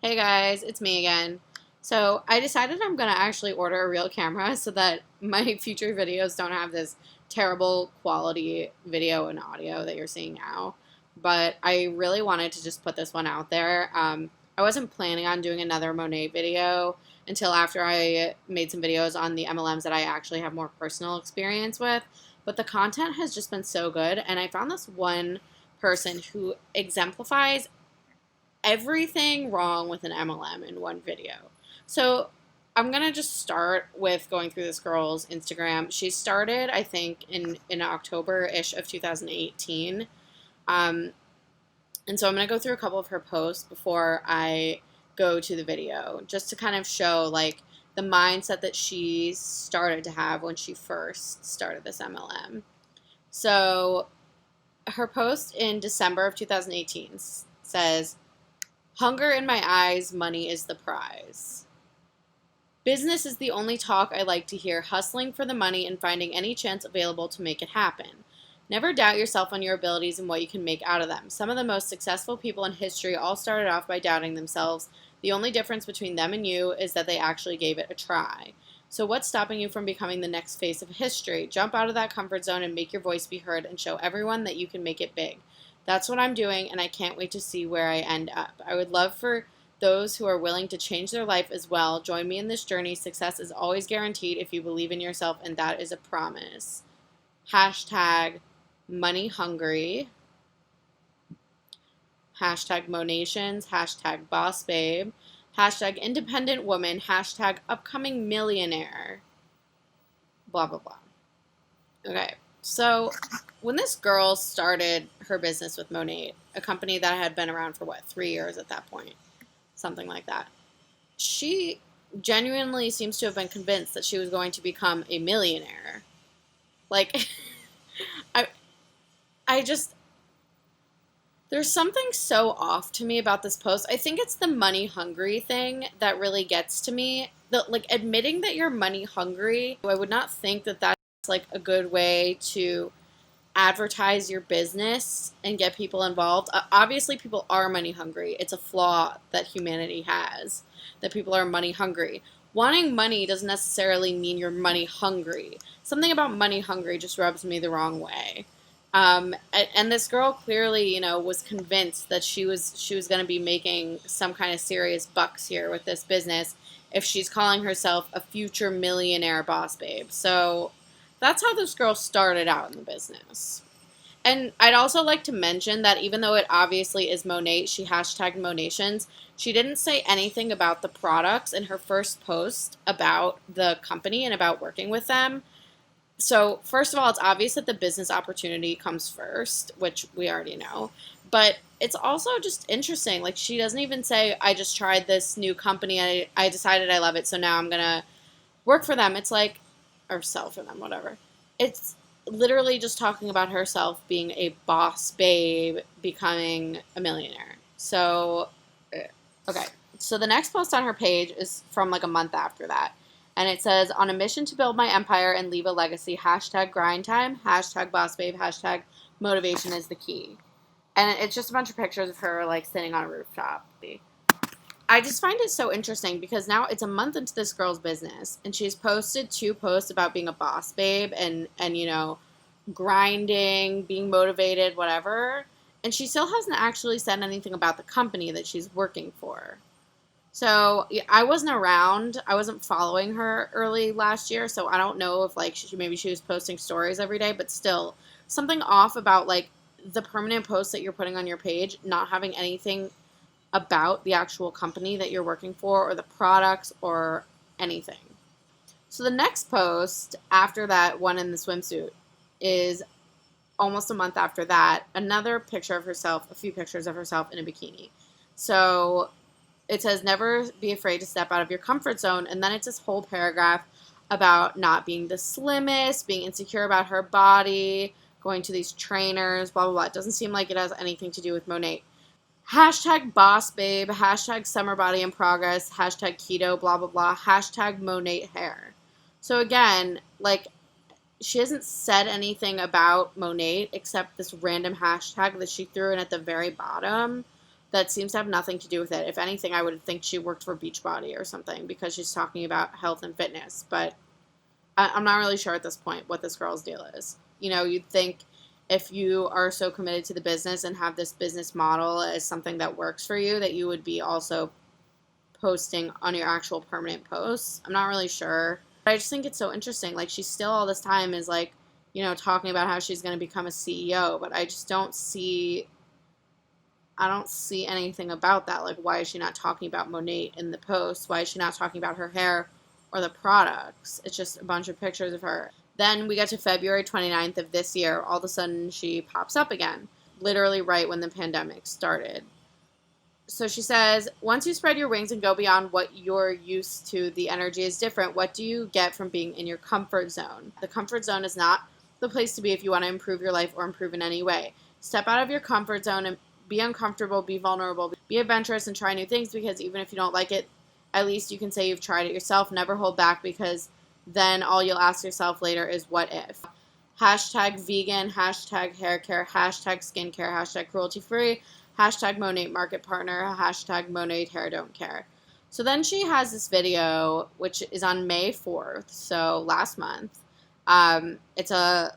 Hey guys, it's me again. So I decided I'm going to actually order a real camera so that my future videos don't have this terrible quality video and audio that you're seeing now. But I really wanted to just put this one out there. I wasn't planning on doing another Monat video until after I made some videos on the MLMs that I actually have more personal experience with. But the content has just been so good, and I found this one person who exemplifies everything wrong with an MLM in one video. So I'm gonna just start with going through this girl's Instagram. She started, I think, in October-ish of 2018. Um, and so I'm gonna go through a couple of her posts before I go to the video, just to kind of show like the mindset that she started to have when she first started this MLM. So her post in December of 2018 says, "Hunger in my eyes, money is the prize. Business is the only talk I like to hear, hustling for the money and finding any chance available to make it happen. Never doubt yourself on your abilities and what you can make out of them. Some of the most successful people in history all started off by doubting themselves. The only difference between them and you is that they actually gave it a try. So what's stopping you from becoming the next face of history? Jump out of that comfort zone and make your voice be heard and show everyone that you can make it big. That's what I'm doing, and I can't wait to see where I end up. I would love for those who are willing to change their life as well. Join me in this journey. Success is always guaranteed if you believe in yourself, and that is a promise. Hashtag money hungry. Hashtag Monations. Hashtag boss babe. Hashtag independent woman. Hashtag upcoming millionaire. Blah, blah, blah. Okay. So when this girl started her business with Monat, a company that had been around for 3 years at that point, something like that, she genuinely seems to have been convinced that she was going to become a millionaire. Like, I, I just, there's something so off to me about this post. I think it's the money hungry thing that really gets to me. Like admitting that you're money hungry, I would not think that that's like a good way to advertise your business and get people involved. Obviously, people are money hungry. It's a flaw that humanity has, that people are money hungry. Wanting money doesn't necessarily mean you're money hungry. Something about money hungry just rubs me the wrong way. And this girl clearly, was convinced that she was going to be making some kind of serious bucks here with this business if she's calling herself a future millionaire boss babe. So that's how this girl started out in the business. And I'd also like to mention that even though it obviously is Monat, she hashtagged Monations, she didn't say anything about the products in her first post about the company and about working with them. So first of all, it's obvious that the business opportunity comes first, which we already know. But it's also just interesting. Like, she doesn't even say, I just tried this new company. I decided I love it, so now I'm going to work for them. It's like, or sell for them, whatever. It's literally just talking about herself being a boss babe, becoming a millionaire. So, okay. So the next post on her page is from like a month after that. And it says, on a mission to build my empire and leave a legacy, hashtag grind time, hashtag boss babe, hashtag motivation is the key. And it's just a bunch of pictures of her like sitting on a rooftop. I just find it so interesting because now it's a month into this girl's business, and she's posted 2 posts about being a boss babe and grinding, being motivated, whatever. And she still hasn't actually said anything about the company that she's working for. So I wasn't around. I wasn't following her early last year, so I don't know if like maybe she was posting stories every day, but still something off about like the permanent posts that you're putting on your page, not having anything about the actual company that you're working for or the products or anything. So the next post after that one in the swimsuit is almost a month after that, another picture of herself, a few pictures of herself in a bikini. So it says, never be afraid to step out of your comfort zone. And then it's this whole paragraph about not being the slimmest, being insecure about her body, going to these trainers, blah, blah, blah. It doesn't seem like it has anything to do with Monat. Hashtag boss babe, hashtag summer body in progress, hashtag keto, blah, blah, blah, hashtag Monat hair. So again, like, she hasn't said anything about Monat except this random hashtag that she threw in at the very bottom that seems to have nothing to do with it. If anything, I would think she worked for Beachbody or something because she's talking about health and fitness. But I'm not really sure at this point what this girl's deal is. You know, you'd think if you are so committed to the business and have this business model as something that works for you, that you would be also posting on your actual permanent posts. I'm not really sure. But I just think it's so interesting. Like, she still all this time is like, you know, talking about how she's going to become a CEO, but I just don't see anything about that. Like, why is she not talking about Monat in the post? Why is she not talking about her hair or the products? It's just a bunch of pictures of her. Then we get to February 29th of this year. All of a sudden, she pops up again, literally right when the pandemic started. So she says, once you spread your wings and go beyond what you're used to, the energy is different. What do you get from being in your comfort zone? The comfort zone is not the place to be if you want to improve your life or improve in any way. Step out of your comfort zone and be uncomfortable, be vulnerable, be adventurous, and try new things, because even if you don't like it, at least you can say you've tried it yourself. Never hold back, because then all you'll ask yourself later is what if. Hashtag vegan, hashtag hair care, hashtag skincare, hashtag cruelty free, hashtag Monat market partner, hashtag Monat hair don't care. So then she has this video, which is on May 4th, so last month. It's a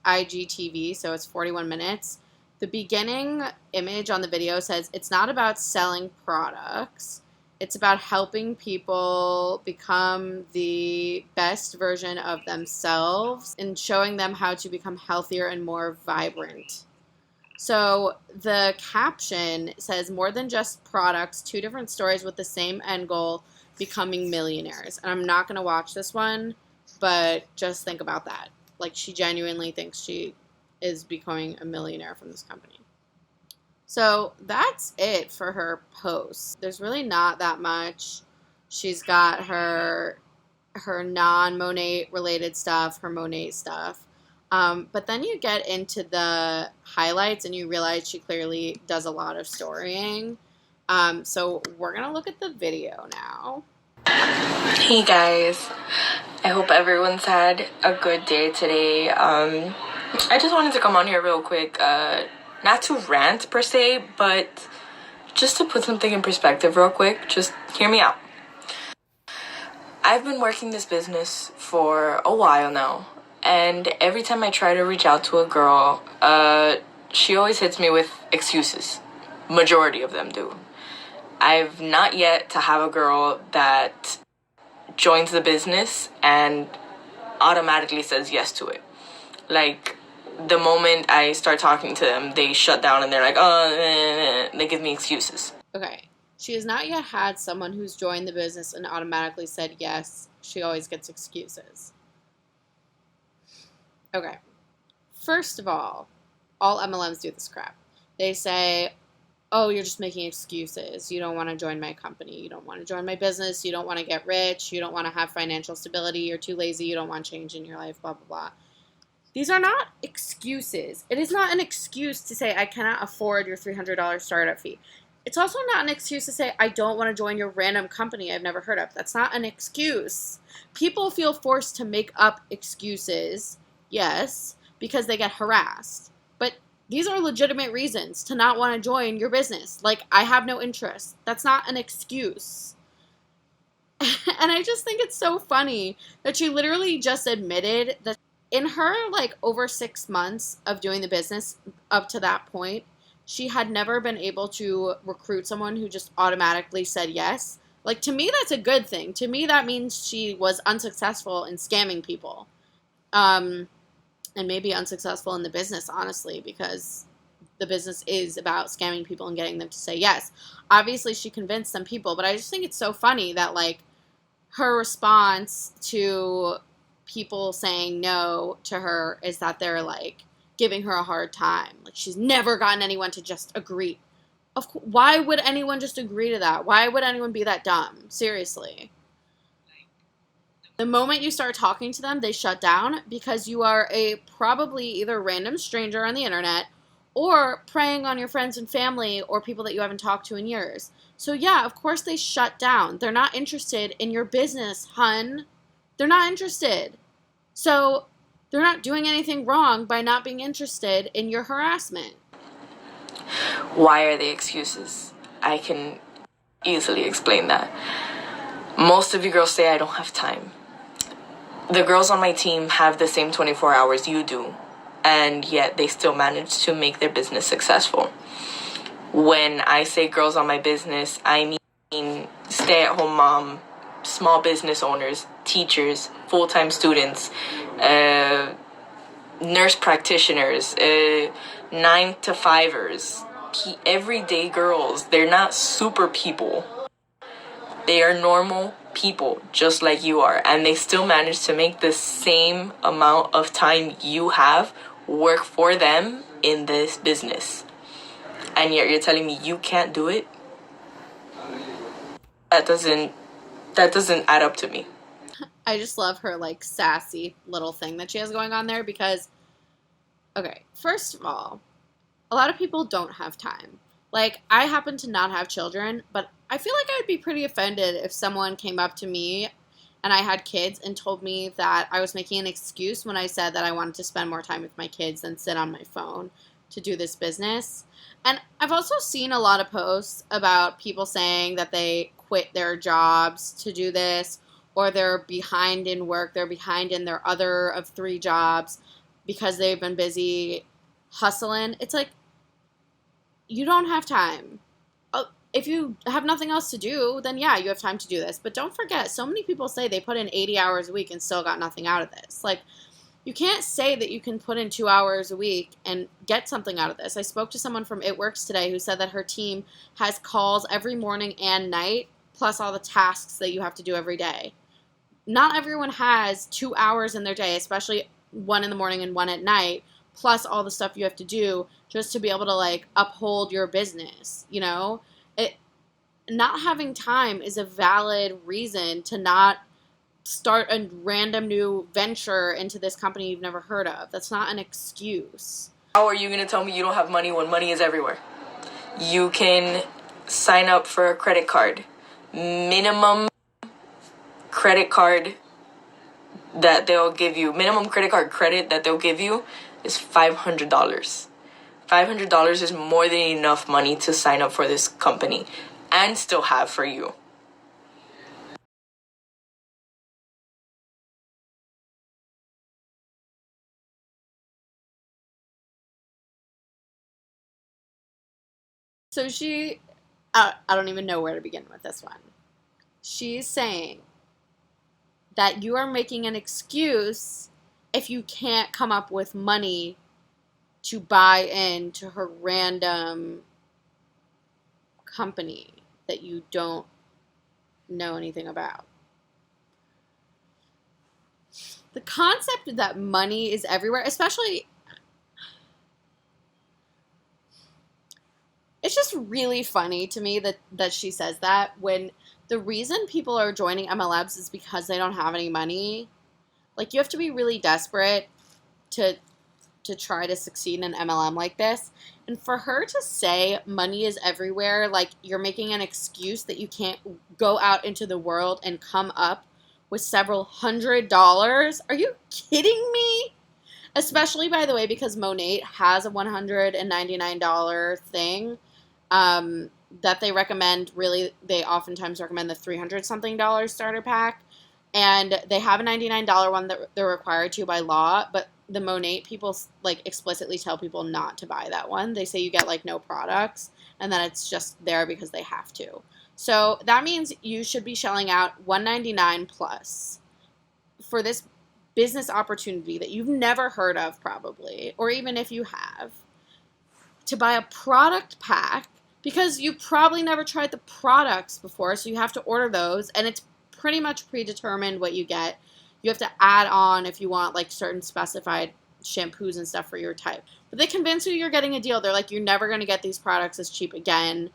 IGTV, so it's 41 minutes. The beginning image on the video says, it's not about selling products. It's about helping people become the best version of themselves and showing them how to become healthier and more vibrant. So the caption says, more than just products, 2 different stories with the same end goal, becoming millionaires. And I'm not going to watch this one, but just think about that. Like, she genuinely thinks she is becoming a millionaire from this company. So that's it for her posts. There's really not that much. She's got her non-Monat related stuff, her Monat stuff. But then you get into the highlights and you realize she clearly does a lot of storying. So we're going to look at the video now. Hey guys, I hope everyone's had a good day today. I just wanted to come on here real quick, not to rant per se, but just to put something in perspective real quick. Just hear me out. I've been working this business for a while now, and every time I try to reach out to a girl, she always hits me with excuses. Majority of them do. I've not yet to have a girl that joins the business and automatically says yes to it. Like, the moment I start talking to them, they shut down and they're like, they give me excuses. Okay. She has not yet had someone who's joined the business and automatically said yes. She always gets excuses. Okay. First of all MLMs do this crap. They say, oh, you're just making excuses. You don't want to join my company. You don't want to join my business. You don't want to get rich. You don't want to have financial stability. You're too lazy. You don't want change in your life, blah, blah, blah. These are not excuses. It is not an excuse to say, I cannot afford your $300 startup fee. It's also not an excuse to say, I don't want to join your random company I've never heard of. That's not an excuse. People feel forced to make up excuses, yes, because they get harassed. But these are legitimate reasons to not want to join your business. Like, I have no interest. That's not an excuse. And I just think it's so funny that she literally just admitted that in her, like, over 6 months of doing the business up to that point, she had never been able to recruit someone who just automatically said yes. Like, to me, that's a good thing. To me, that means she was unsuccessful in scamming people. And maybe unsuccessful in the business, honestly, because the business is about scamming people and getting them to say yes. Obviously, she convinced some people, but I just think it's so funny that, like, her response to people saying no to her is that they're, like, giving her a hard time. Like, she's never gotten anyone to just agree. Why would anyone just agree to that? Why would anyone be that dumb? Seriously. The moment you start talking to them, they shut down because you are a probably either random stranger on the internet or preying on your friends and family or people that you haven't talked to in years. So yeah, of course they shut down. They're not interested in your business, hun. They're not interested. So they're not doing anything wrong by not being interested in your harassment. Why are they excuses? I can easily explain that. Most of you girls say I don't have time. The girls on my team have the same 24 hours you do, and yet they still manage to make their business successful. When I say girls on my business, I mean stay-at-home mom, small business owners, teachers, full-time students, nurse practitioners, 9-to-5ers, everyday girls. They're not super people. They are normal people, just like you are, and they still manage to make the same amount of time you have work for them in this business. And yet you're telling me you can't do it? That doesn't add up to me. I just love her like sassy little thing that she has going on there because, okay, first of all, a lot of people don't have time. Like, I happen to not have children, but I feel like I'd be pretty offended if someone came up to me and I had kids and told me that I was making an excuse when I said that I wanted to spend more time with my kids than sit on my phone to do this business. And I've also seen a lot of posts about people saying that they quit their jobs to do this, or they're behind in work, they're behind in their other of 3 jobs because they've been busy hustling. It's like, you don't have time. If you have nothing else to do, then yeah, you have time to do this. But don't forget, so many people say they put in 80 hours a week and still got nothing out of this. Like, you can't say that you can put in 2 hours a week and get something out of this. I spoke to someone from It Works today who said that her team has calls every morning and night, plus all the tasks that you have to do every day. Not everyone has 2 hours in their day, especially 1 in the morning and 1 at night, plus all the stuff you have to do just to be able to, like, uphold your business, you know? Not having time is a valid reason to not start a random new venture into this company you've never heard of. That's not an excuse. How are you going to tell me you don't have money when money is everywhere? You can sign up for a credit card. Minimum credit card that they'll give you, minimum credit card credit that they'll give you is $500. $500 is more than enough money to sign up for this company and still have for you. So I don't even know where to begin with this one. She's saying that you are making an excuse if you can't come up with money to buy into her random company that you don't know anything about. The concept that money is everywhere, especially, it's just really funny to me that she says that when the reason people are joining MLMs is because they don't have any money. Like, you have to be really desperate to try to succeed in an MLM like this. And for her to say money is everywhere, like you're making an excuse that you can't go out into the world and come up with several $100s. Are you kidding me? Especially, by the way, because Monat has a $199 thing that they recommend. Really, they oftentimes recommend the $300-something starter pack. And they have a $99 one that they're required to by law, but the Monat people like explicitly tell people not to buy that one. They say you get like no products, and then it's just there because they have to. So that means you should be shelling out $199 plus for this business opportunity that you've never heard of probably, or even if you have, to buy a product pack because you probably never tried the products before, so you have to order those, and it's pretty much predetermined what you get. You have to add on if you want like certain specified shampoos and stuff for your type. But they convince you you're getting a deal. They're like, you're never going to get these products as cheap again.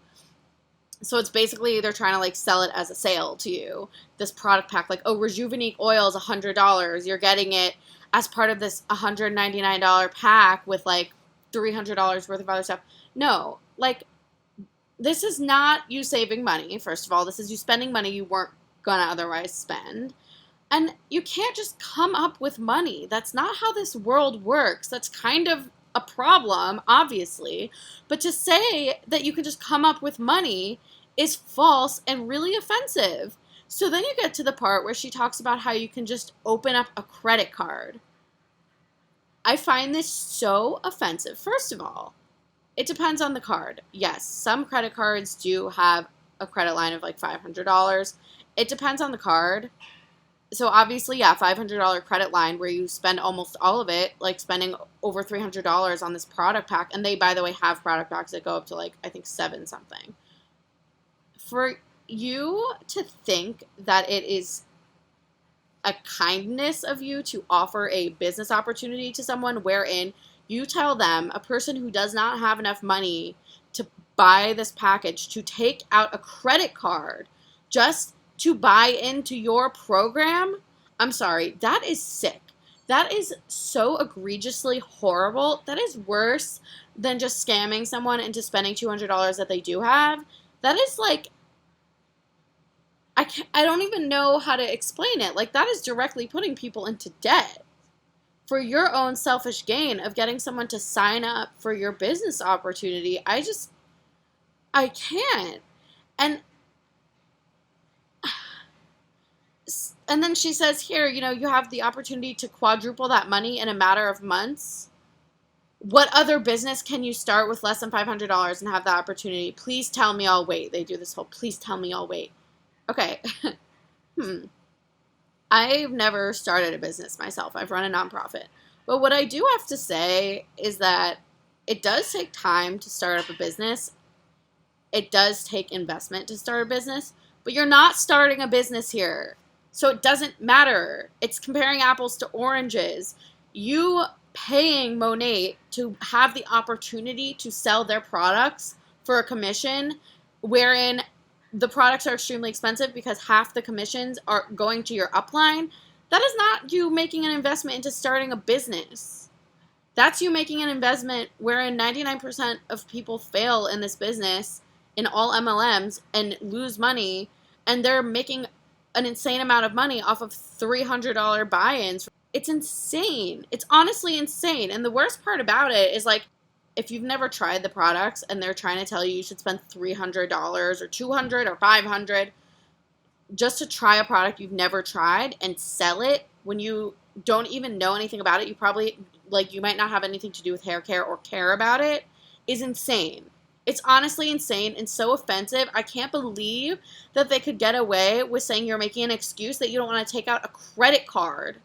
So it's basically they're trying to like sell it as a sale to you. This product pack, like, oh, Rejuvenique oil is $100. You're getting it as part of this $199 pack with like $300 worth of other stuff. No, like, this is not you saving money, first of all. This is you spending money you weren't going to otherwise spend. And you can't just come up with money. That's not how this world works. That's kind of a problem, obviously, but to say that you can just come up with money is false and really offensive. So then you get to the part where she talks about how you can just open up a credit card. I find this so offensive. First of all, it depends on the card. Yes, some credit cards do have a credit line of like $500. It depends on the card. So obviously, yeah, $500 credit line where you spend almost all of it, like spending over $300 on this product pack. And they, by the way, have product packs that go up to like, I think 7 something. For you to think that it is a kindness of you to offer a business opportunity to someone wherein you tell them, a person who does not have enough money to buy this package, to take out a credit card just to buy into your program, I'm sorry, that is sick. That is so egregiously horrible. That is worse than just scamming someone into spending $200 that they do have. That is like, I don't even know how to explain it. Like, that is directly putting people into debt for your own selfish gain of getting someone to sign up for your business opportunity. I can't. And then she says here, you have the opportunity to quadruple that money in a matter of months. What other business can you start with less than $500 and have that opportunity? Please tell me I'll wait. They do this whole, please tell me I'll wait. Okay. I've never started a business myself. I've run a nonprofit. But what I do have to say is that it does take time to start up a business. It does take investment to start a business. But you're not starting a business here. So it doesn't matter. It's comparing apples to oranges. You paying Monat to have the opportunity to sell their products for a commission, wherein the products are extremely expensive because half the commissions are going to your upline, that is not you making an investment into starting a business. That's you making an investment wherein 99% of people fail in this business, in all MLMs, and lose money, and they're making an insane amount of money off of $300 buy-ins. It's insane. It's honestly insane. And the worst part about it is, like, if you've never tried the products and they're trying to tell you should spend $300 or $200 or $500 just to try a product you've never tried and sell it when you don't even know anything about it, you probably, like, you might not have anything to do with hair care or care about it, is insane. It's honestly insane and so offensive. I can't believe that they could get away with saying you're making an excuse that you don't want to take out a credit card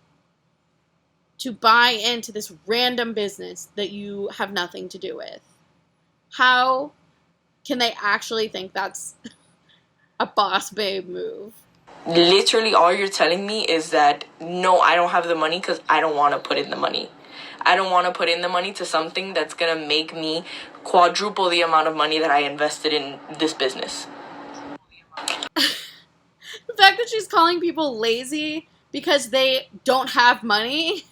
to buy into this random business that you have nothing to do with. How can they actually think that's a boss babe move? Literally, all you're telling me is that, no, I don't have the money because I don't want to put in the money. I don't want to put in the money to something that's going to make me quadruple the amount of money that I invested in this business. The fact that she's calling people lazy because they don't have money,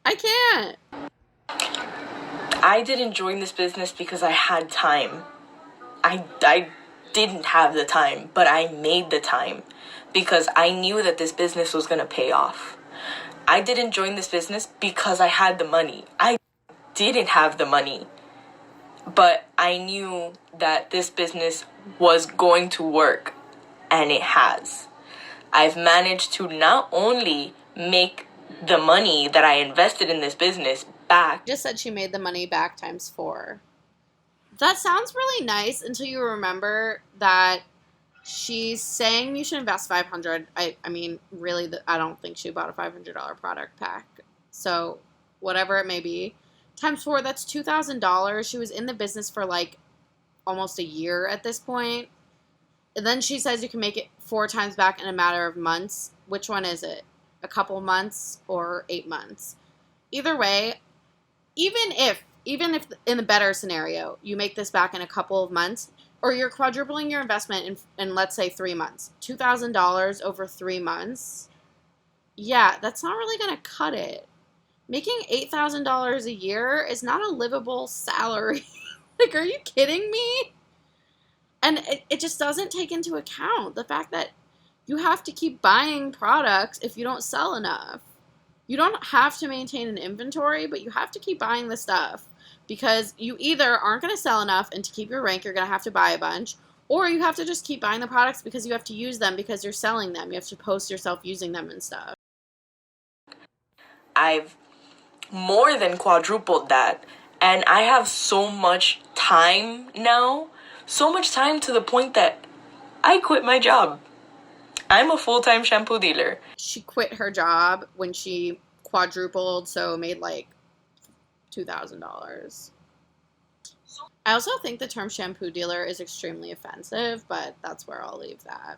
I can't. I didn't join this business because I had time. I didn't have the time, but I made the time because I knew that this business was going to pay off. I didn't join this business because I had the money. I didn't have the money, but I knew that this business was going to work, and it has. I've managed to not only make the money that I invested in this business back. Just said she made the money back times 4. That sounds really nice until you remember that she's saying you should invest $500. I mean, really, I don't think she bought a $500 product pack. So whatever it may be, times 4, that's $2,000. She was in the business for like almost a year at this point. And then she says you can make it 4 times back in a matter of months. Which one is it? A couple months or 8 months? Either way, even if in the better scenario, you make this back in a couple of months, or you're quadrupling your investment in let's say 3 months, $2,000 over 3 months, yeah, that's not really going to cut it. Making $8,000 a year is not a livable salary. Like, are you kidding me? And it just doesn't take into account the fact that you have to keep buying products if you don't sell enough. You don't have to maintain an inventory, but you have to keep buying the stuff because you either aren't going to sell enough, and to keep your rank, you're going to have to buy a bunch, or you have to just keep buying the products because you have to use them because you're selling them. You have to post yourself using them and stuff. I've more than quadrupled that. And I have so much time now, so much time to the point that I quit my job. I'm a full-time shampoo dealer. She quit her job when she quadrupled, so made like $2,000. I also think the term shampoo dealer is extremely offensive, but that's where I'll leave that.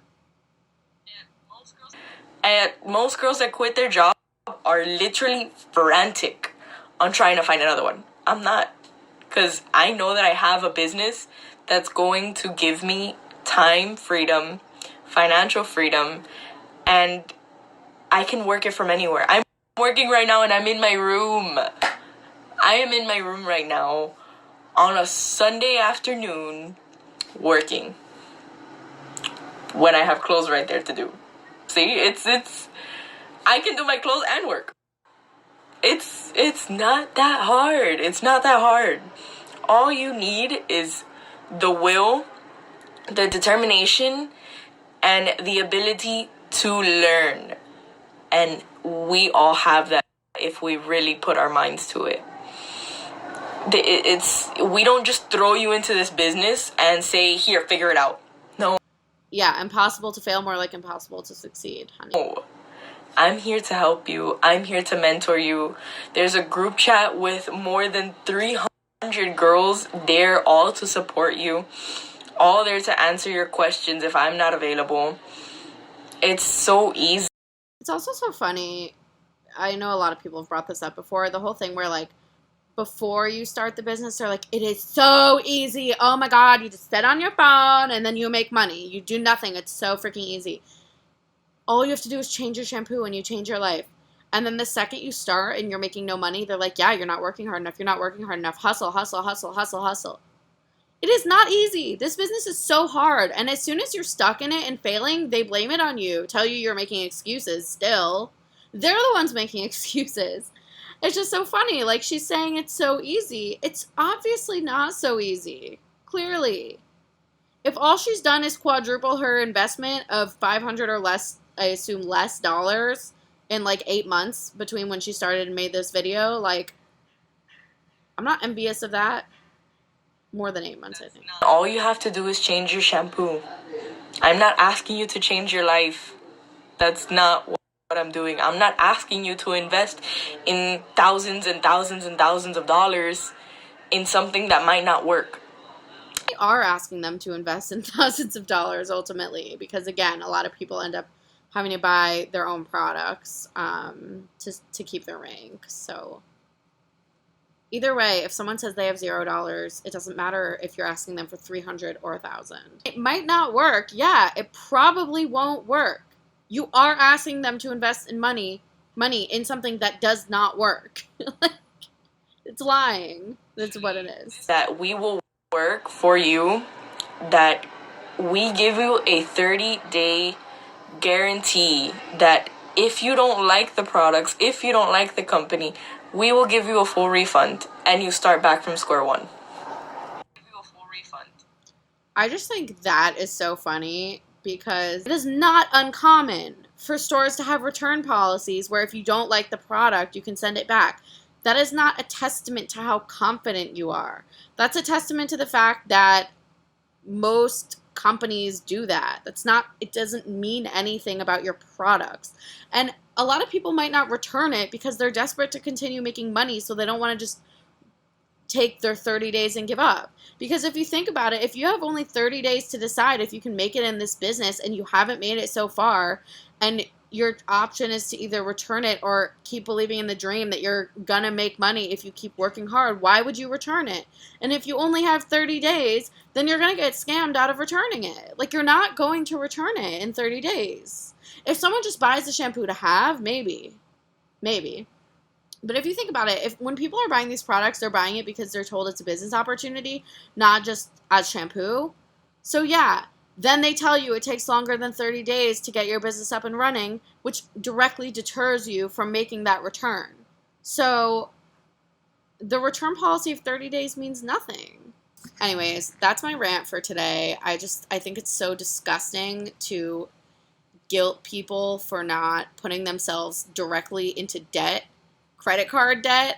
And most girls that quit their job are literally frantic on trying to find another one. I'm not. Because I know that I have a business that's going to give me time freedom, financial freedom, and I can work it from anywhere. I'm working right now and I'm in my room. I am in my room right now on a Sunday afternoon working when I have clothes right there to do. See, it's I can do my clothes and work. It's not that hard. It's not that hard. All you need is the will, the determination, and the ability to learn. And we all have that if we really put our minds to it. We don't just throw you into this business and say, here, figure it out. No. Yeah, impossible to fail, more like impossible to succeed, honey. No. I'm here to help you. I'm here to mentor you. There's a group chat with more than 300 girls there, all to support you. All there to answer your questions if I'm not available. It's so easy. It's also so funny. I know a lot of people have brought this up before. The whole thing where, like, before you start the business, they're like, it is so easy. Oh my God, you just sit on your phone and then you make money. You do nothing. It's so freaking easy. All you have to do is change your shampoo and you change your life. And then the second you start and you're making no money, they're like, yeah, you're not working hard enough. You're not working hard enough. Hustle, hustle, hustle, hustle, hustle. It is not easy. This business is so hard. And as soon as you're stuck in it and failing, they blame it on you, tell you you're making excuses still. They're the ones making excuses. It's just so funny. Like, she's saying it's so easy. It's obviously not so easy. Clearly. If all she's done is quadruple her investment of 500 or less, I assume less dollars in like 8 months between when she started and made this video, like, I'm not envious of that. More than 8 months, I think. All you have to do is change your shampoo. I'm not asking you to change your life. That's not what I'm doing. I'm not asking you to invest in thousands and thousands and thousands of dollars in something that might not work. We are asking them to invest in thousands of dollars ultimately, because again, a lot of people end up having to buy their own products to keep their rank. So either way, if someone says they have $0, it doesn't matter if you're asking them for 300 or 1,000. It might not work. Yeah, it probably won't work. You are asking them to invest in money in something that does not work. It's lying. That's what it is. That we will work for you, that we give you a 30-day guarantee that if you don't like the products, if you don't like the company, we will give you a full refund and you start back from square one. I just think that is so funny because it is not uncommon for stores to have return policies where if you don't like the product, you can send it back. That is not a testament to how confident you are. That's a testament to the fact that most companies do that. It doesn't mean anything about your products. And a lot of people might not return it because they're desperate to continue making money, so they don't want to just take their 30 days and give up. Because if you think about it, if you have only 30 days to decide if you can make it in this business and you haven't made it so far, and your option is to either return it or keep believing in the dream that you're gonna make money if you keep working hard, why would you return it? And if you only have 30 days, then you're gonna get scammed out of returning it. Like, you're not going to return it in 30 days. If someone just buys the shampoo to have, maybe. But if you think about it, when people are buying these products, they're buying it because they're told it's a business opportunity, not just as shampoo. So yeah, Then they tell you it takes longer than 30 days to get your business up and running, which directly deters you from making that return. So the return policy of 30 days means nothing. Anyways, that's my rant for today. I think it's so disgusting to guilt people for not putting themselves directly into debt, credit card debt.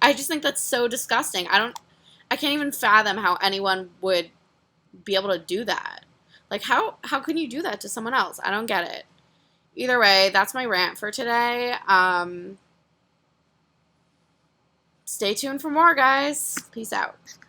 I just think that's so disgusting. I can't even fathom how anyone would be able to do that. Like, how can you do that to someone else? I don't get it. Either way, that's my rant for today. Stay tuned for more, guys. Peace out.